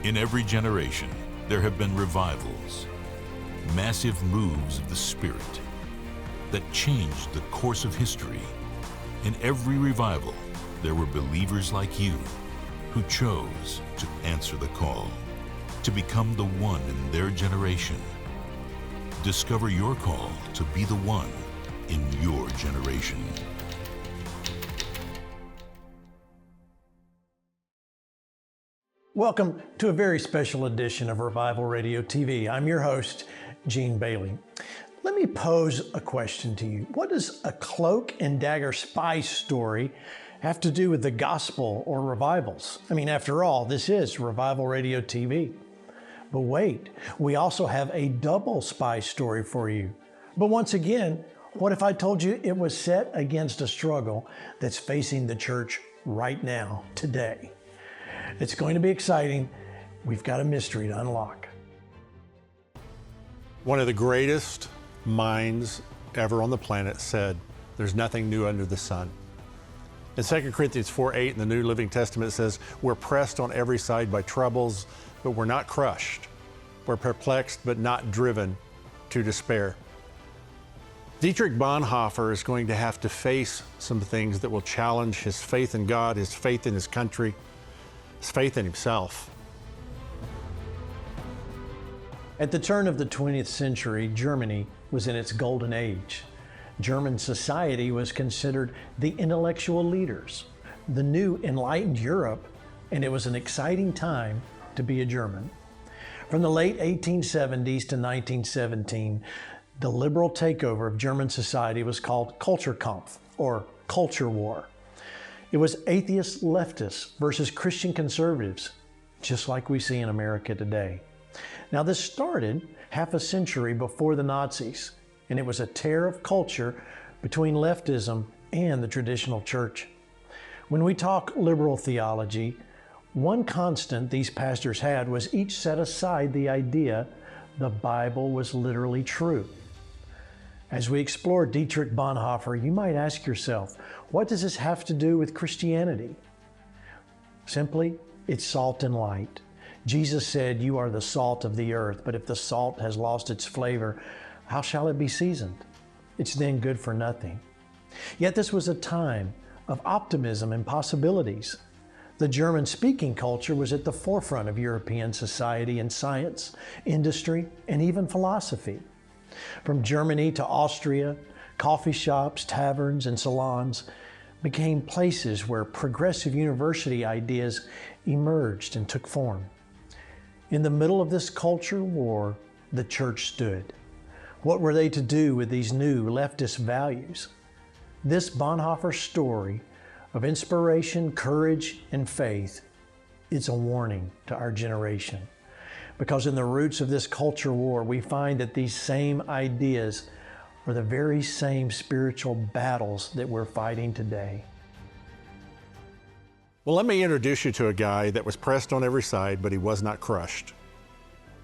In every generation, there have been revivals, massive moves of the Spirit that changed the course of history. In every revival, there were believers like you who chose to answer the call, to become the one in their generation. Discover your call to be the one in your generation. Welcome to a very special edition of Revival Radio TV. I'm your host, Gene Bailey. Let me pose a question to you. What does a cloak and dagger spy story have to do with the gospel or revivals? I mean, after all, this is Revival Radio TV. But wait, we also have a double spy story for you. But once again, what if I told you it was set against a struggle that's facing the church right now, today? It's going to be exciting. We've got a mystery to unlock. One of the greatest minds ever on the planet said, "There's nothing new under the sun." In 2 Corinthians 4:8 in the New Living Testament, it says, "We're pressed on every side by troubles, but we're not crushed. We're perplexed, but not driven to despair." Dietrich Bonhoeffer is going to have to face some things that will challenge his faith in God, his faith in his country, his faith in himself. At the turn of the 20th century, Germany was in its golden age. German society was considered the intellectual leaders, the new enlightened Europe, and it was an exciting time to be a German. From the late 1870s to 1917, the liberal takeover of German society was called Kulturkampf, or culture war. It was atheist leftists versus Christian conservatives, just like we see in America today. Now, this started half a century before the Nazis, and it was a tear of culture between leftism and the traditional church. When we talk liberal theology, one constant these pastors had was each set aside the idea the Bible was literally true. As we explore Dietrich Bonhoeffer, you might ask yourself, what does this have to do with Christianity? Simply, it's salt and light. Jesus said, "You are the salt of the earth, but if the salt has lost its flavor, how shall it be seasoned? It's then good for nothing." Yet this was a time of optimism and possibilities. The German-speaking culture was at the forefront of European society in science, industry, and even philosophy. From Germany to Austria, coffee shops, taverns, and salons became places where progressive university ideas emerged and took form. In the middle of this culture war, the church stood. What were they to do with these new leftist values? This Bonhoeffer story of inspiration, courage, and faith is a warning to our generation. Because in the roots of this culture war, we find that these same ideas are the very same spiritual battles that we're fighting today. Well, let me introduce you to a guy that was pressed on every side, but he was not crushed.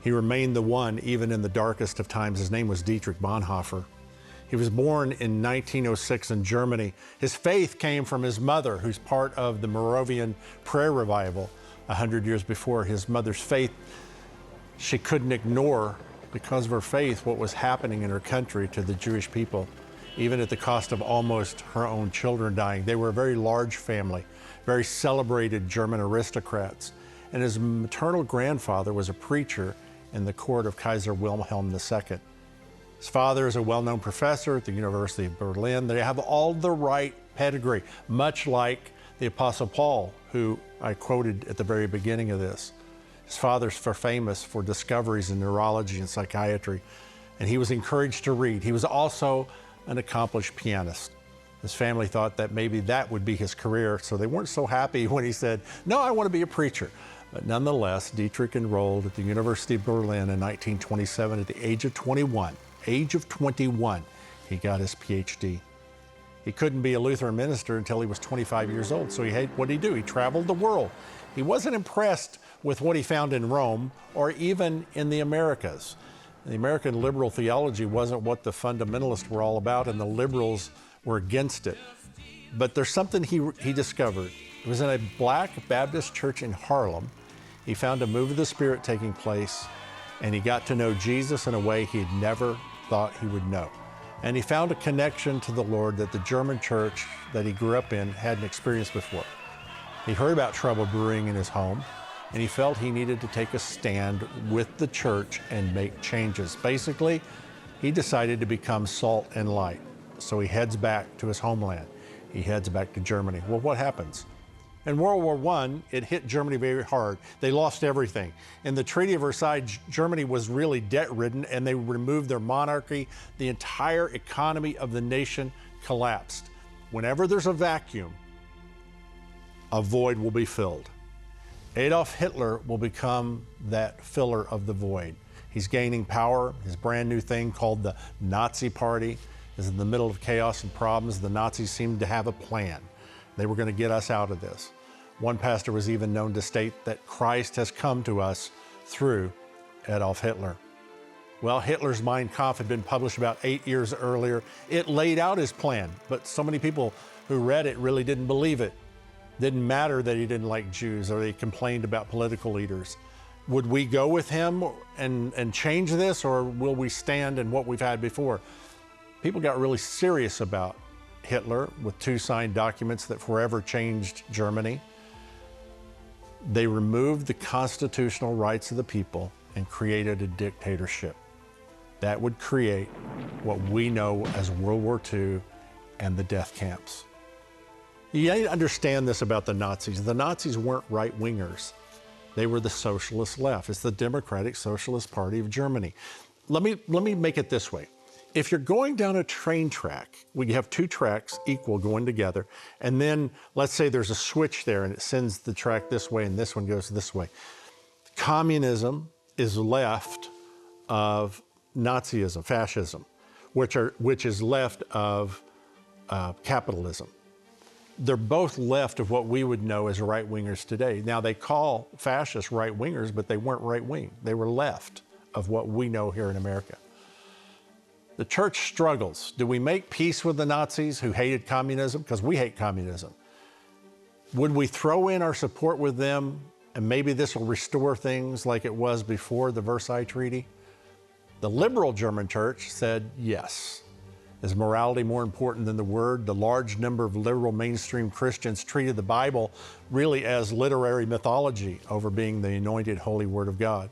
He remained the one even in the darkest of times. His name was Dietrich Bonhoeffer. He was born in 1906 in Germany. His faith came from his mother, who's part of the Moravian prayer revival 100 years before. His mother's faith, she couldn't ignore, because of her faith, what was happening in her country to the Jewish people, even at the cost of almost her own children dying. They were a very large family, very celebrated German aristocrats. And his maternal grandfather was a preacher in the court of Kaiser Wilhelm II. His father is a well-known professor at the University of Berlin. They have all the right pedigree, much like the Apostle Paul, who I quoted at the very beginning of this. His father's famous for discoveries in neurology and psychiatry, and he was encouraged to read. He was also an accomplished pianist. His family thought that maybe that would be his career, so they weren't so happy when he said, "No, I want to be a preacher." But nonetheless, Dietrich enrolled at the University of Berlin in 1927 at the age of 21. Age of 21, he got his PhD. He couldn't be a Lutheran minister until he was 25 years old, so what did he do? He traveled the world. He wasn't impressed with what he found in Rome or even in the Americas. The American liberal theology wasn't what the fundamentalists were all about, and the liberals were against it. But there's something he discovered. It was in a black Baptist church in Harlem. He found a move of the Spirit taking place, and he got to know Jesus in a way he'd never thought he would know. And he found a connection to the Lord that the German church that he grew up in hadn't experienced before. He heard about trouble brewing in his home, and he felt he needed to take a stand with the church and make changes. Basically, he decided to become salt and light. So he heads back to his homeland. He heads back to Germany. Well, what happens? In World War I, it hit Germany very hard. They lost everything. In the Treaty of Versailles, Germany was really debt-ridden, and they removed their monarchy. The entire economy of the nation collapsed. Whenever there's a vacuum, a void will be filled. Adolf Hitler will become that filler of the void. He's gaining power. His brand new thing called the Nazi Party is in the middle of chaos and problems. The Nazis seemed to have a plan. They were going to get us out of this. One pastor was even known to state that Christ has come to us through Adolf Hitler. Well, Hitler's Mein Kampf had been published about 8 years earlier. It laid out his plan, but so many people who read it really didn't believe it. Didn't matter that he didn't like Jews or he complained about political leaders. Would we go with him and change this, or will we stand in what we've had before? People got really serious about Hitler with 2 signed documents that forever changed Germany. They removed the constitutional rights of the people and created a dictatorship. That would create what we know as World War II and the death camps. You need to understand this about the Nazis. The Nazis weren't right-wingers. They were the socialist left. It's the Democratic Socialist Party of Germany. Let me make it this way. If you're going down a train track, we have 2 tracks equal going together, and then let's say there's a switch there and it sends the track this way and this one goes this way. Communism is left of Nazism, fascism, which is left of capitalism. They're both left of what we would know as right-wingers today. Now, they call fascists right-wingers, but they weren't right-wing. They were left of what we know here in America. The church struggles. Do we make peace with the Nazis who hated communism? Because we hate communism. Would we throw in our support with them, and maybe this will restore things like it was before the Versailles Treaty? The liberal German church said yes. Is morality more important than the word? The large number of liberal mainstream Christians treated the Bible really as literary mythology over being the anointed holy word of God.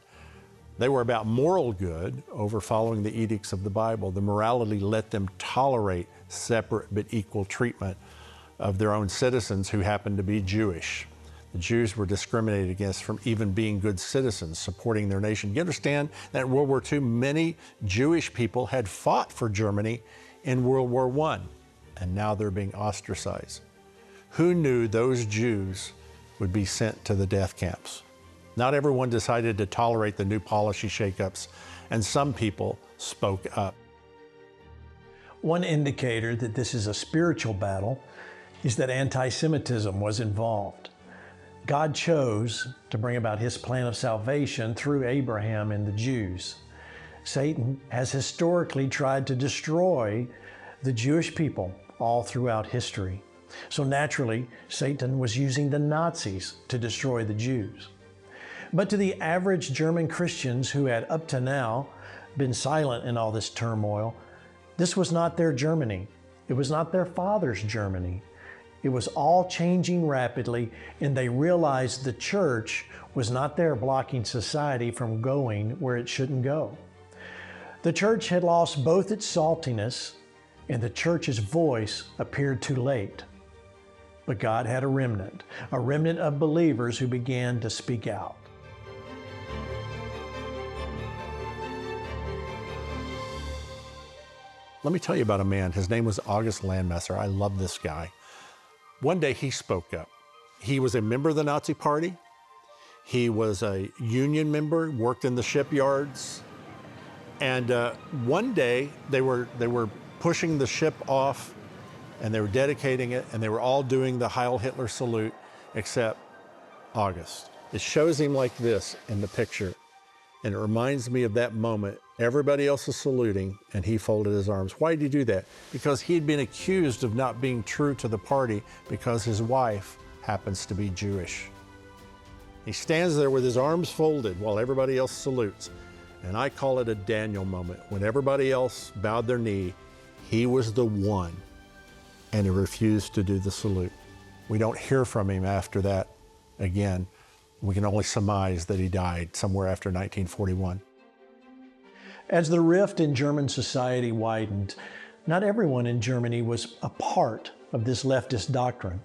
They were about moral good over following the edicts of the Bible. The morality let them tolerate separate but equal treatment of their own citizens who happened to be Jewish. The Jews were discriminated against from even being good citizens, supporting their nation. You understand that in World War II, many Jewish people had fought for Germany in World War I, and now they're being ostracized. Who knew those Jews would be sent to the death camps? Not everyone decided to tolerate the new policy shakeups, and some people spoke up. One indicator that this is a spiritual battle is that anti-Semitism was involved. God chose to bring about his plan of salvation through Abraham and the Jews. Satan has historically tried to destroy the Jewish people all throughout history. So naturally, Satan was using the Nazis to destroy the Jews. But to the average German Christians who had up to now been silent in all this turmoil, this was not their Germany. It was not their father's Germany. It was all changing rapidly, and they realized the church was not there blocking society from going where it shouldn't go. The church had lost both its saltiness, and the church's voice appeared too late. But God had a remnant of believers who began to speak out. Let me tell you about a man. His name was August Landmesser. I love this guy. One day he spoke up. He was a member of the Nazi Party. He was a union member, worked in the shipyards. And one day they were pushing the ship off, and they were dedicating it, and they were all doing the Heil Hitler salute except August. It shows him like this in the picture, and it reminds me of that moment. Everybody else is saluting, and he folded his arms. Why did he do that? Because he'd been accused of not being true to the party because his wife happens to be Jewish. He stands there with his arms folded while everybody else salutes. And I call it a Daniel moment. When everybody else bowed their knee, he was the one, and he refused to do the salute. We don't hear from him after that again. We can only surmise that he died somewhere after 1941. As the rift in German society widened, not everyone in Germany was a part of this leftist doctrine.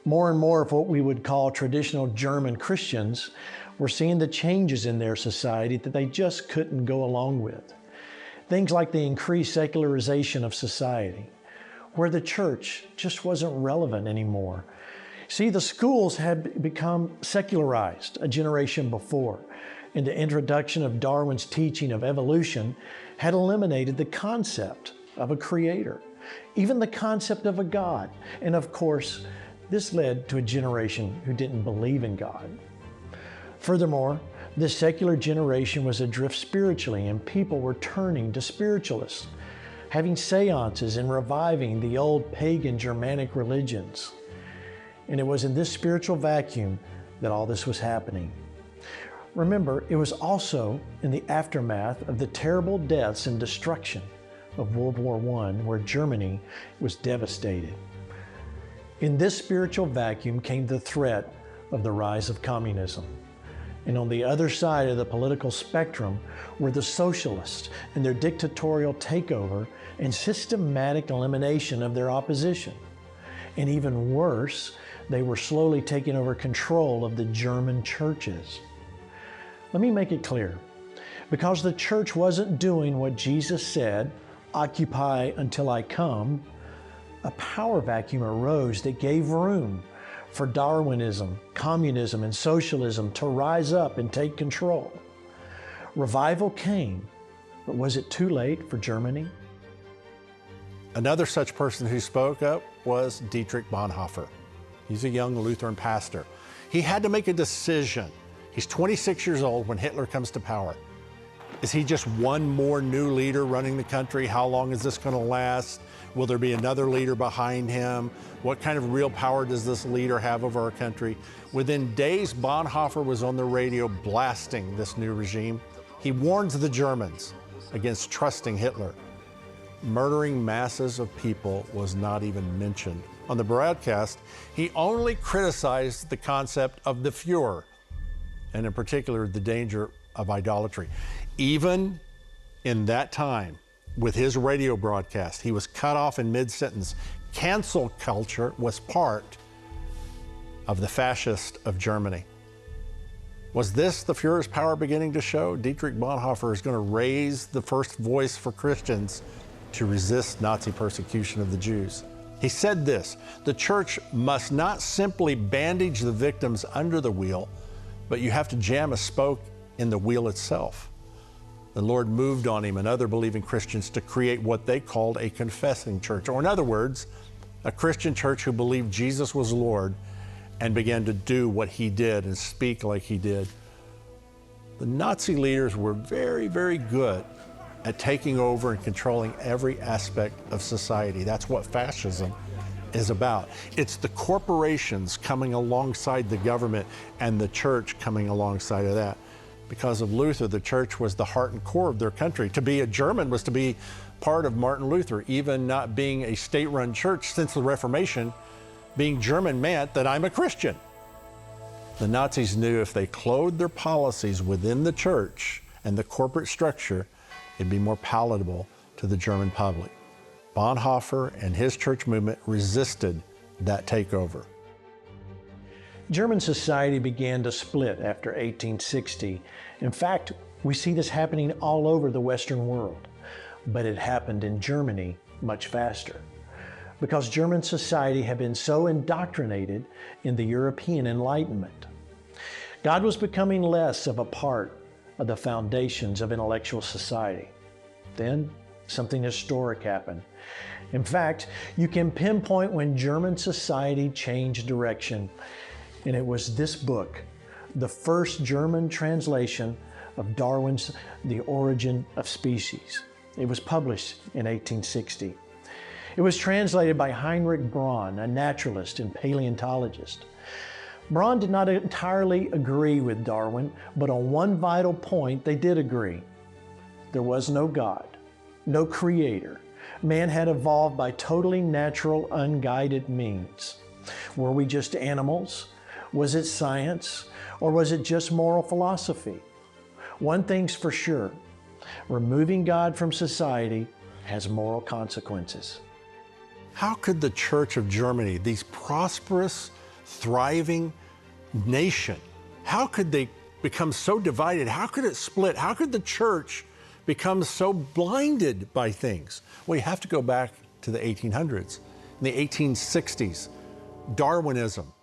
More and more of what we would call traditional German Christians were seeing the changes in their society that they just couldn't go along with. Things like the increased secularization of society, where the church just wasn't relevant anymore. See, the schools had become secularized a generation before, and the introduction of Darwin's teaching of evolution had eliminated the concept of a creator, even the concept of a God. And of course, this led to a generation who didn't believe in God. Furthermore, this secular generation was adrift spiritually, and people were turning to spiritualists, having seances and reviving the old pagan Germanic religions. And it was in this spiritual vacuum that all this was happening. Remember, it was also in the aftermath of the terrible deaths and destruction of World War I, where Germany was devastated. In this spiritual vacuum came the threat of the rise of communism. And on the other side of the political spectrum were the socialists and their dictatorial takeover and systematic elimination of their opposition. And even worse, they were slowly taking over control of the German churches. Let me make it clear. Because the church wasn't doing what Jesus said, "Occupy until I come," a power vacuum arose that gave room for Darwinism, communism, and socialism to rise up and take control. Revival came, but was it too late for Germany? Another such person who spoke up was Dietrich Bonhoeffer. He's a young Lutheran pastor. He had to make a decision. He's 26 years old when Hitler comes to power. Is he just one more new leader running the country? How long is this going to last? Will there be another leader behind him? What kind of real power does this leader have over our country? Within days, Bonhoeffer was on the radio blasting this new regime. He warns the Germans against trusting Hitler. Murdering masses of people was not even mentioned. On the broadcast, he only criticized the concept of the Fuhrer, and in particular, the danger of idolatry. Even in that time, with his radio broadcast, he was cut off in mid-sentence. Cancel culture was part of the fascist of Germany. Was this the Fuhrer's power beginning to show? Dietrich Bonhoeffer is going to raise the first voice for Christians to resist Nazi persecution of the Jews. He said this: the church must not simply bandage the victims under the wheel, but you have to jam a spoke in the wheel itself. The Lord moved on him and other believing Christians to create what they called a confessing church, or in other words, a Christian church who believed Jesus was Lord and began to do what he did and speak like he did. The Nazi leaders were very, very good at taking over and controlling every aspect of society. That's what fascism is about. It's the corporations coming alongside the government and the church coming alongside of that. Because of Luther, the church was the heart and core of their country. To be a German was to be part of Martin Luther. Even not being a state-run church since the Reformation, being German meant that I'm a Christian. The Nazis knew if they clothed their policies within the church and the corporate structure, it'd be more palatable to the German public. Bonhoeffer and his church movement resisted that takeover. German society began to split after 1860. In fact, we see this happening all over the Western world, but it happened in Germany much faster because German society had been so indoctrinated in the European Enlightenment. God was becoming less of a part of the foundations of intellectual society. Then something historic happened. In fact, you can pinpoint when German society changed direction. And it was this book, the first German translation of Darwin's The Origin of Species. It was published in 1860. It was translated by Heinrich Braun, a naturalist and paleontologist. Braun did not entirely agree with Darwin, but on one vital point they did agree. There was no God, no creator. Man had evolved by totally natural, unguided means. Were we just animals? Was it science? Or was it just moral philosophy? One thing's for sure, removing God from society has moral consequences. How could the Church of Germany, these prosperous, thriving nation, how could they become so divided? How could it split? How could the church become so blinded by things? Well, you have to go back to the 1800s. In the 1860s, Darwinism.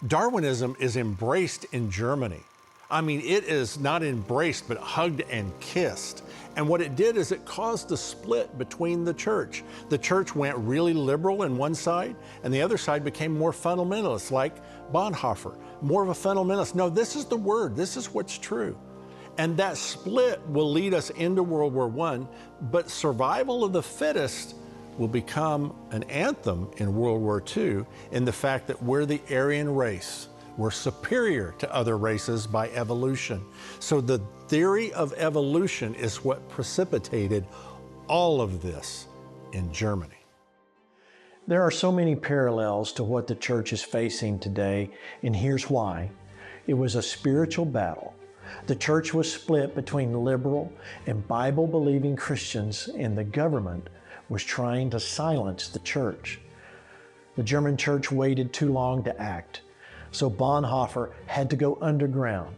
Darwinism is embraced in Germany. I mean, it is not embraced, but hugged and kissed. And what it did is it caused a split between the church. The church went really liberal in one side, and the other side became more fundamentalist, like Bonhoeffer, more of a fundamentalist. No, this is the word. This is what's true. And that split will lead us into World War I, but survival of the fittest will become an anthem in World War II in the fact that we're the Aryan race. We're superior to other races by evolution. So the theory of evolution is what precipitated all of this in Germany. There are so many parallels to what the church is facing today, and here's why. It was a spiritual battle. The church was split between liberal and Bible-believing Christians, and the government was trying to silence the church. The German church waited too long to act, so Bonhoeffer had to go underground.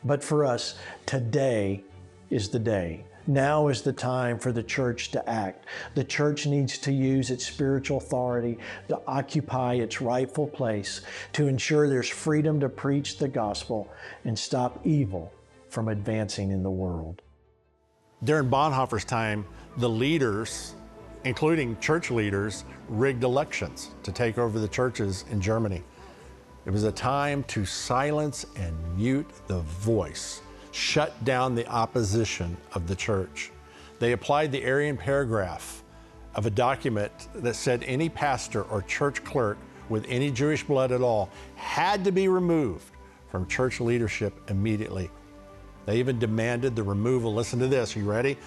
But for us, today is the day. Now is the time for the church to act. The church needs to use its spiritual authority to occupy its rightful place, to ensure there's freedom to preach the gospel and stop evil from advancing in the world. During Bonhoeffer's time, the leaders, including church leaders, rigged elections to take over the churches in Germany. It was a time to silence and mute the voice, shut down the opposition of the church. They applied the Arian paragraph of a document that said any pastor or church clerk with any Jewish blood at all had to be removed from church leadership immediately. They even demanded the removal, listen to this, are you ready?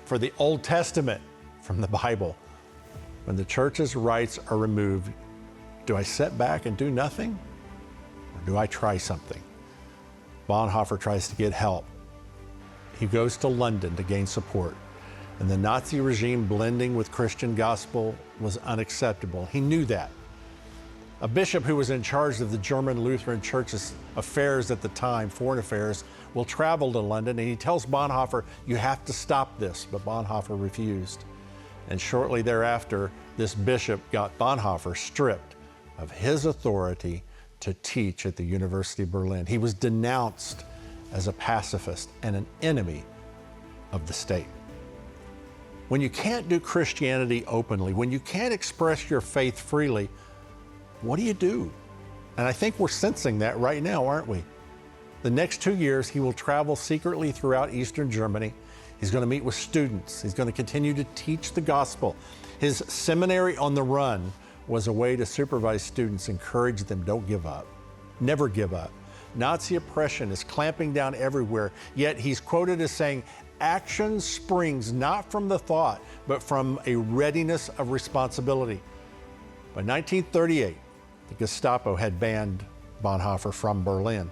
For the Old Testament from the Bible. When the church's rights are removed, do I sit back and do nothing? Or do I try something? Bonhoeffer tries to get help. He goes to London to gain support. And the Nazi regime blending with Christian gospel was unacceptable. He knew that. A bishop who was in charge of the German Lutheran Church's affairs at the time, foreign affairs, will travel to London, and he tells Bonhoeffer, you have to stop this, but Bonhoeffer refused. And shortly thereafter, this bishop got Bonhoeffer stripped of his authority to teach at the University of Berlin. He was denounced as a pacifist and an enemy of the state. When you can't do Christianity openly, when you can't express your faith freely, what do? And I think we're sensing that right now, aren't we? The next 2 years, he will travel secretly throughout Eastern Germany. He's going to meet with students. He's going to continue to teach the gospel. His seminary on the run was a way to supervise students, encourage them, don't give up, never give up. Nazi oppression is clamping down everywhere, yet he's quoted as saying, action springs not from the thought, but from a readiness of responsibility. By 1938, the Gestapo had banned Bonhoeffer from Berlin.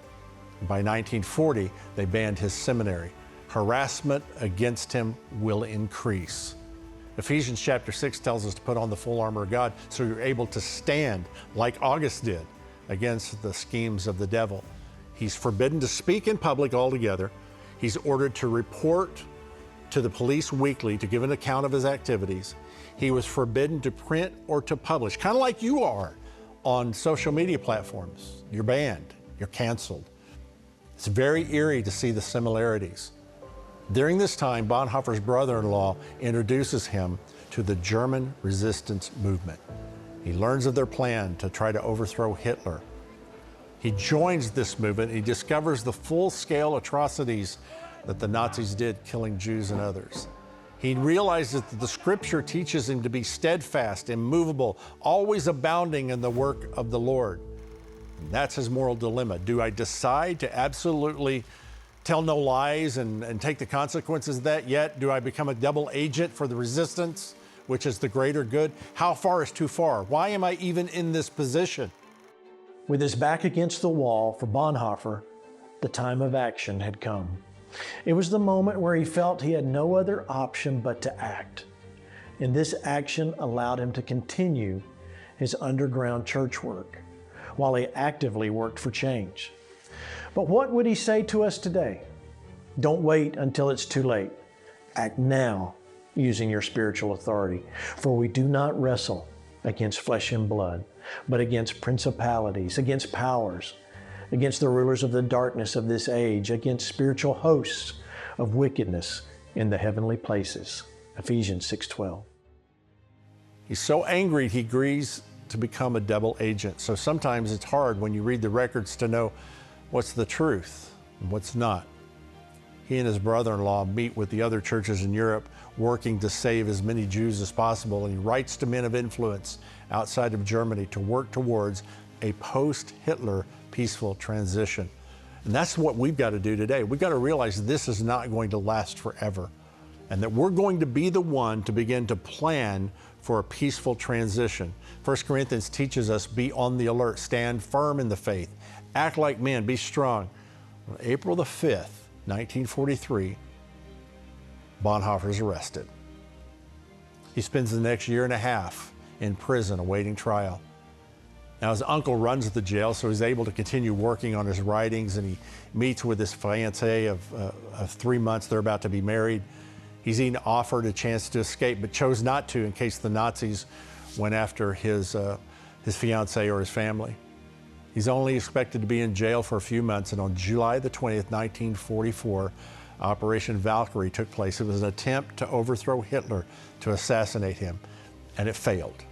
By 1940, they banned his seminary. Harassment against him will increase. Ephesians chapter 6 tells us to put on the full armor of God so you're able to stand like August did against the schemes of the devil. He's forbidden to speak in public altogether. He's ordered to report to the police weekly to give an account of his activities. He was forbidden to print or to publish, kind of like you are on social media platforms. You're banned, you're canceled. It's very eerie to see the similarities. During this time, Bonhoeffer's brother-in-law introduces him to the German resistance movement. He learns of their plan to try to overthrow Hitler. He joins this movement. He discovers the full-scale atrocities that the Nazis did, killing Jews and others. He realizes that the scripture teaches him to be steadfast, immovable, always abounding in the work of the Lord. And that's his moral dilemma. Do I decide to absolutely tell no lies and take the consequences of that? Yet, do I become a double agent for the resistance, which is the greater good? How far is too far? Why am I even in this position? With his back against the wall, for Bonhoeffer, the time of action had come. It was the moment where he felt he had no other option but to act. And this action allowed him to continue his underground church work while he actively worked for change. But what would he say to us today? Don't wait until it's too late. Act now using your spiritual authority, for we do not wrestle against flesh and blood, but against principalities, against powers, against the rulers of the darkness of this age, against spiritual hosts of wickedness in the heavenly places. Ephesians 6:12. He's so angry he agrees to become a double agent. So sometimes it's hard when you read the records to know what's the truth and what's not. He and his brother-in-law meet with the other churches in Europe, working to save as many Jews as possible. And he writes to men of influence outside of Germany to work towards a post-Hitler peaceful transition. And that's what we've got to do today. We've got to realize this is not going to last forever, and that we're going to be the one to begin to plan for a peaceful transition. 1 Corinthians teaches us, be on the alert, stand firm in the faith, act like men, be strong. On April the 5th, 1943, Bonhoeffer is arrested. He spends the next year and a half in prison awaiting trial. Now his uncle runs the jail, so he's able to continue working on his writings, and he meets with his fiancée of 3 months. They're about to be married. He's even offered a chance to escape, but chose not to in case the Nazis went after his fiancée or his family. He's only expected to be in jail for a few months, and on July the 20th, 1944, Operation Valkyrie took place. It was an attempt to overthrow Hitler, to assassinate him, and it failed.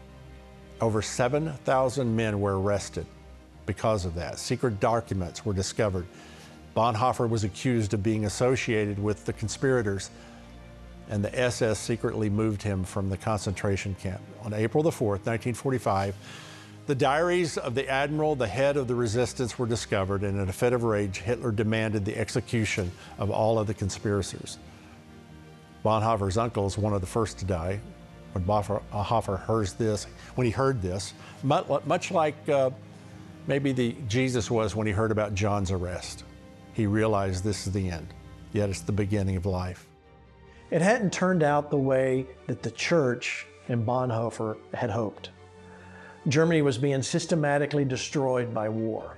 Over 7,000 men were arrested because of that. Secret documents were discovered. Bonhoeffer was accused of being associated with the conspirators, and the SS secretly moved him from the concentration camp. On April the 4th, 1945, the diaries of the admiral, the head of the resistance, were discovered, and in a fit of rage, Hitler demanded the execution of all of the conspirators. Bonhoeffer's uncle is one of the first to die. When Bonhoeffer heard this, much like maybe Jesus was when he heard about John's arrest, he realized this is the end, yet it's the beginning of life. It hadn't turned out the way that the church and Bonhoeffer had hoped. Germany was being systematically destroyed by war.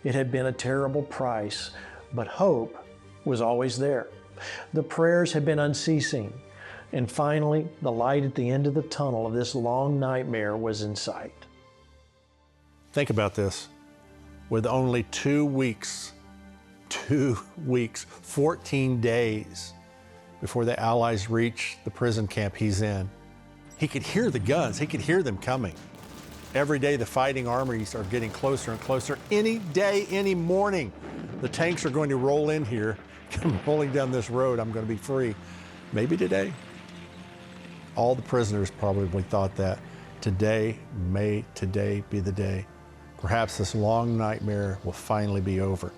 It had been a terrible price, but hope was always there. The prayers had been unceasing, and finally, the light at the end of the tunnel of this long nightmare was in sight. Think about this. With only 2 weeks, 14 days before the Allies reached the prison camp he's in, he could hear the guns, he could hear them coming. Every day the fighting armies are getting closer and closer. Any day, any morning, the tanks are going to roll in here, come rolling down this road, I'm going to be free. Maybe today. All the prisoners probably thought that. May today be the day. Perhaps this long nightmare will finally be over.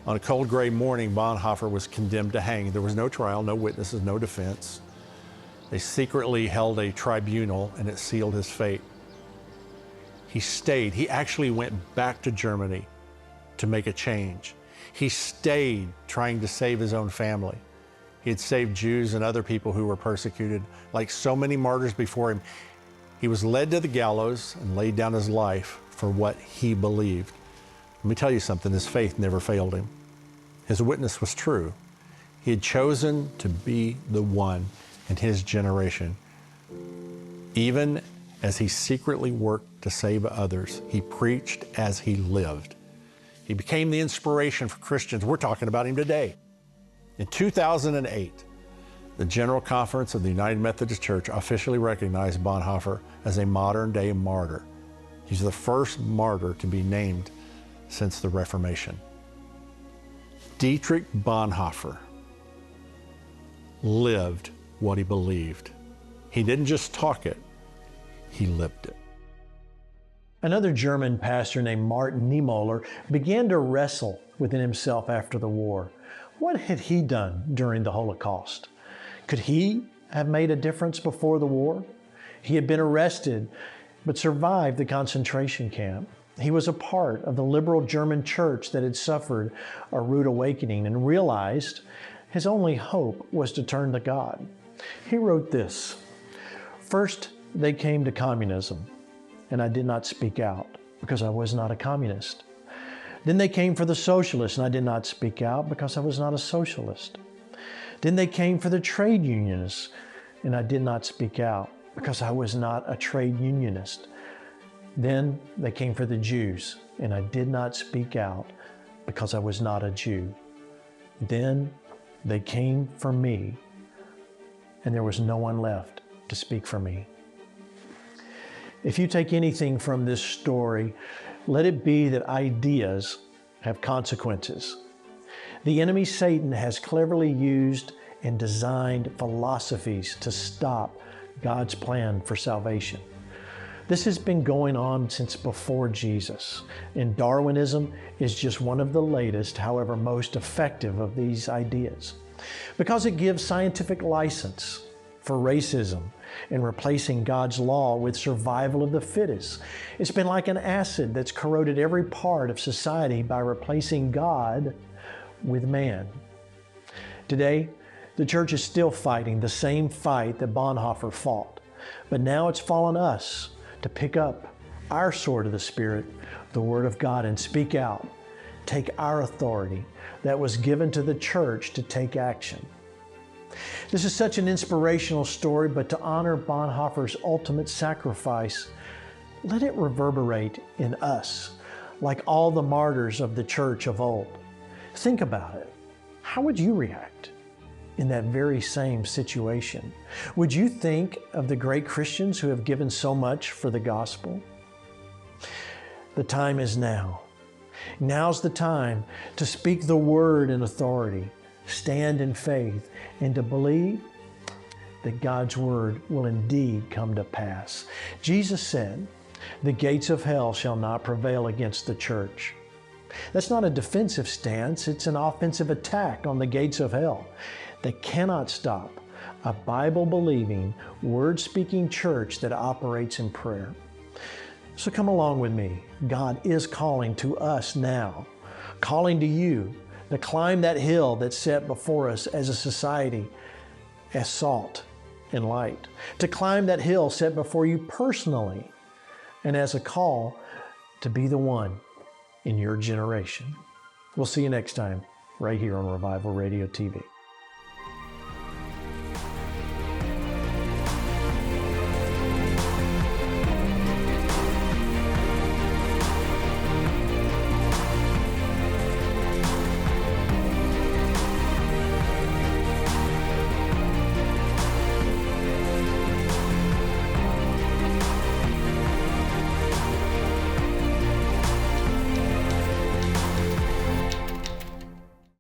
On a cold gray morning, Bonhoeffer was condemned to hang. There was no trial, no witnesses, no defense. They secretly held a tribunal, and it sealed his fate. He stayed. He actually went back to Germany to make a change. He stayed trying to save his own family. He had saved Jews and other people who were persecuted. Like so many martyrs before him, he was led to the gallows and laid down his life for what he believed. Let me tell you something, his faith never failed him. His witness was true. He had chosen to be the one in his generation. Even as he secretly worked to save others, he preached as he lived. He became the inspiration for Christians. We're talking about him today. In 2008, the General Conference of the United Methodist Church officially recognized Bonhoeffer as a modern-day martyr. He's the first martyr to be named since the Reformation. Dietrich Bonhoeffer lived what he believed. He didn't just talk it, he lived it. Another German pastor named Martin Niemöller began to wrestle within himself after the war. What had he done during the Holocaust? Could he have made a difference before the war? He had been arrested, but survived the concentration camp. He was a part of the liberal German church that had suffered a rude awakening and realized his only hope was to turn to God. He wrote this: "First, they came to communism, and I did not speak out because I was not a communist. Then they came for the socialists, and I did not speak out because I was not a socialist. Then they came for the trade unionists, and I did not speak out because I was not a trade unionist. Then they came for the Jews, and I did not speak out because I was not a Jew. Then they came for me, and there was no one left to speak for me." If you take anything from this story, let it be that ideas have consequences. The enemy Satan has cleverly used and designed philosophies to stop God's plan for salvation. This has been going on since before Jesus, and Darwinism is just one of the latest, however most effective, of these ideas, because it gives scientific license for racism and replacing God's law with survival of the fittest. It's been like an acid that's corroded every part of society by replacing God with man. Today, the church is still fighting the same fight that Bonhoeffer fought, but now it's fallen us to pick up our sword of the Spirit, the Word of God, and speak out. Take our authority that was given to the church to take action. This is such an inspirational story, but to honor Bonhoeffer's ultimate sacrifice, let it reverberate in us like all the martyrs of the church of old. Think about it. How would you react in that very same situation? Would you think of the great Christians who have given so much for the gospel? The time is now. Now's the time to speak the word in authority, stand in faith, and to believe that God's word will indeed come to pass. Jesus said, "The gates of hell shall not prevail against the church." That's not a defensive stance, it's an offensive attack on the gates of hell that cannot stop a Bible-believing, word-speaking church that operates in prayer. So come along with me. God is calling to us now, calling to you to climb that hill that's set before us as a society, as salt and light, to climb that hill set before you personally, and as a call to be the one in your generation. We'll see you next time, right here on Revival Radio TV.